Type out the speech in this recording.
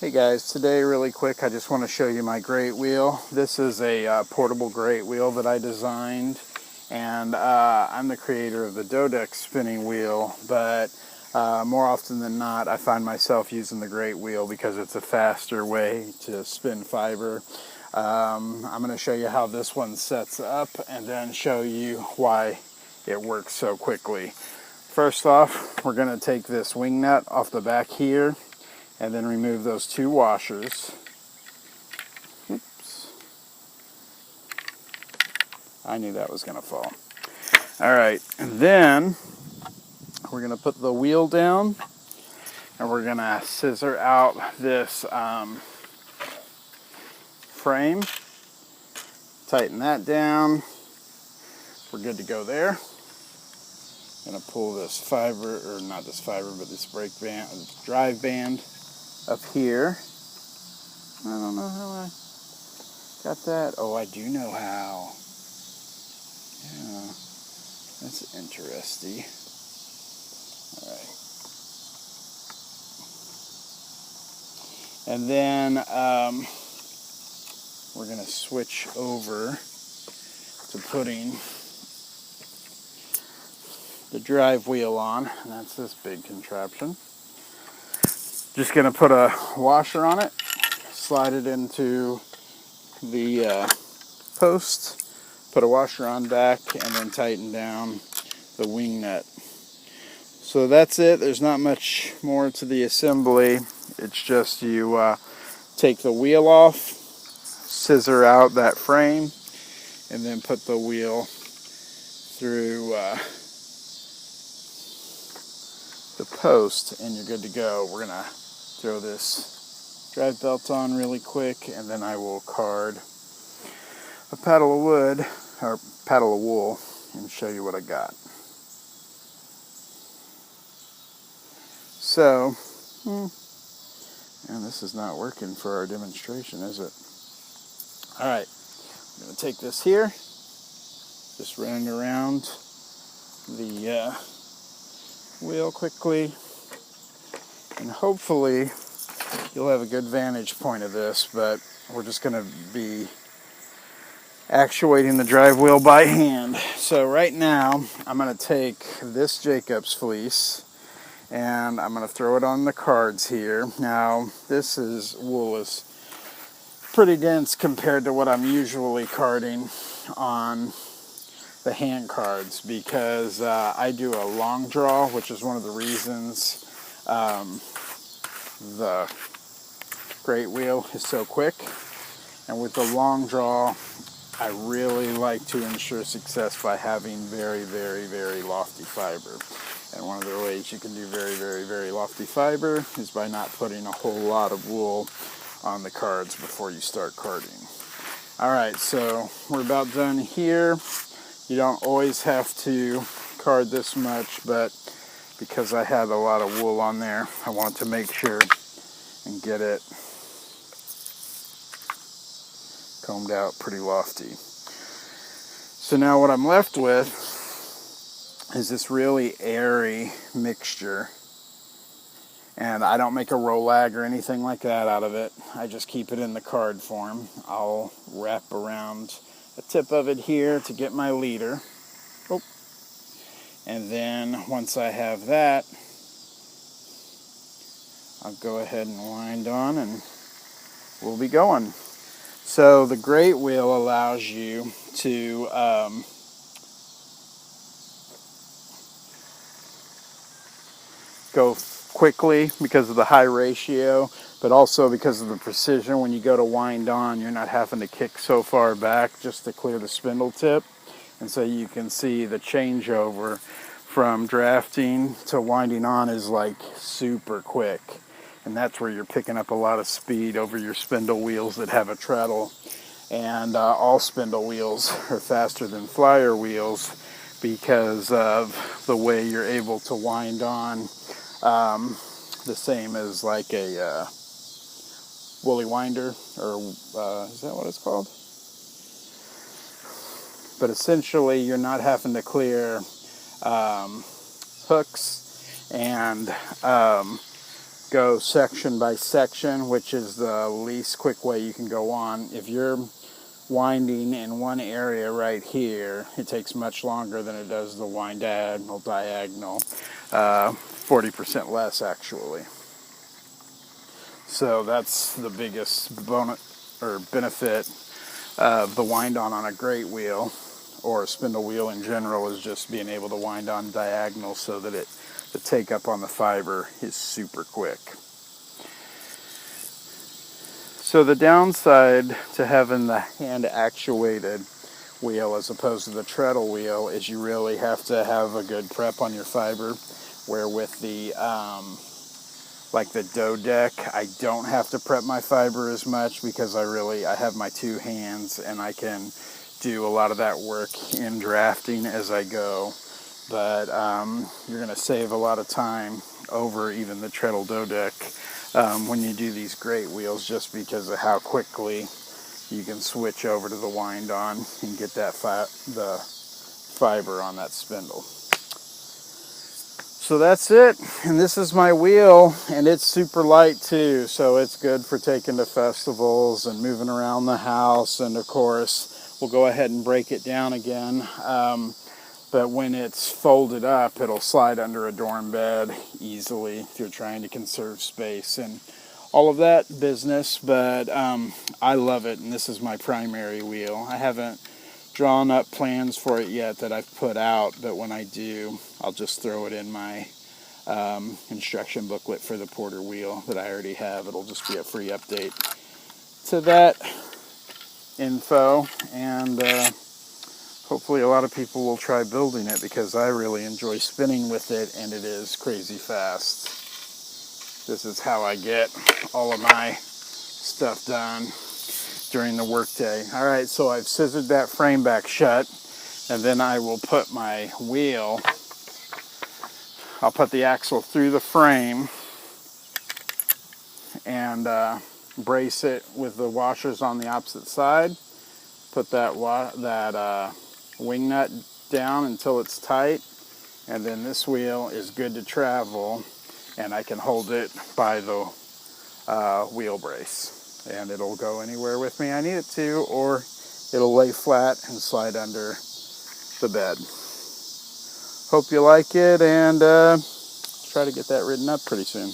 Hey guys, today really quick I just want to show you my grate wheel. This is a portable grate wheel that I designed, and I'm the creator of the Dodex spinning wheel, but more often than not I find myself using the grate wheel because it's a faster way to spin fiber. I'm going to show you how this one sets up and then show you why it works so quickly. First off, we're going to take this wing nut off the back here and then remove those two washers. Oops. I knew that was going to fall. Alright, and then we're going to put the wheel down and we're going to scissor out this frame. Tighten that down. We're good to go there. Going to pull this fiber, or not this fiber, but this brake band, drive band up here. I don't know how I got that. Oh, I do know how. Yeah, that's interesting. Alright. And then we're going to switch over to putting the drive wheel on, and that's this big contraption. Just going to put a washer on it, slide it into the post, put a washer on back, and then tighten down the wing nut. So that's it. There's not much more to the assembly. It's just you take the wheel off, scissor out that frame, and then put the wheel through the post, and you're good to go. We're going to throw this drive belt on really quick, and then I will card a paddle of wood, or paddle of wool, and show you what I got. So, and this is not working for our demonstration, is it? Alright, I'm going to take this here, just running around the wheel quickly, and hopefully you'll have a good vantage point of this, but we're just going to be actuating the drive wheel by hand. So right now I'm going to take this Jacobs fleece and I'm going to throw it on the cards here. Now this wool is pretty dense compared to what I'm usually carding on the hand cards, because I do a long draw, which is one of the reasons the grate wheel is so quick. And with the long draw, I really like to ensure success by having very, very, very lofty fiber. And one of the ways you can do very, very, very lofty fiber is by not putting a whole lot of wool on the cards before you start carding. Alright, so we're about done here. You don't always have to card this much, but because I had a lot of wool on there, I want to make sure and get it combed out pretty lofty. So now what I'm left with is this really airy mixture, and I don't make a Rolag or anything like that out of it. I just keep it in the card form. I'll wrap around the tip of it here to get my leader. Oh. And then once I have that, I'll go ahead and wind on and we'll be going. So the grate wheel allows you to go quickly because of the high ratio, but also because of the precision. When you go to wind on, you're not having to kick so far back just to clear the spindle tip. And so you can see the changeover from drafting to winding on is like super quick. And that's where you're picking up a lot of speed over your spindle wheels that have a treadle. And all spindle wheels are faster than flyer wheels because of the way you're able to wind on, the same as like a woolly winder, or is that what it's called? But essentially you're not having to clear hooks and go section by section, which is the least quick way you can go on. If you're winding in one area right here, it takes much longer than it does the wind diagonal, 40% less actually. So that's the biggest bonus or benefit of the wind on a great wheel or a spindle wheel in general, is just being able to wind on diagonal so that the take up on the fiber is super quick. So the downside to having the hand actuated wheel as opposed to the treadle wheel is you really have to have a good prep on your fiber, where with the like the Dodeck, I don't have to prep my fiber as much because I have my two hands and I can do a lot of that work in drafting as I go. But you're going to save a lot of time over even the treadle Dodeck when you do these great wheels, just because of how quickly you can switch over to the wind on and get that the fiber on that spindle. So that's it, and this is my wheel, and it's super light too, so it's good for taking to festivals and moving around the house. And of course we'll go ahead and break it down again, but when it's folded up, it'll slide under a dorm bed easily if you're trying to conserve space and all of that business. But I love it, and this is my primary wheel. I haven't drawn up plans for it yet that I've put out, but when I do, I'll just throw it in my instruction booklet for the Porter wheel that I already have. It'll just be a free update to that info, and hopefully a lot of people will try building it, because I really enjoy spinning with it, and it is crazy fast. This is how I get all of my stuff done during the workday. All right, so I've scissored that frame back shut, and then I will put my wheel, I'll put the axle through the frame and brace it with the washers on the opposite side. Put that wing nut down until it's tight, and then this wheel is good to travel, and I can hold it by the wheel brace. And it'll go anywhere with me I need it to, or it'll lay flat and slide under the bed. Hope you like it, and try to get that written up pretty soon.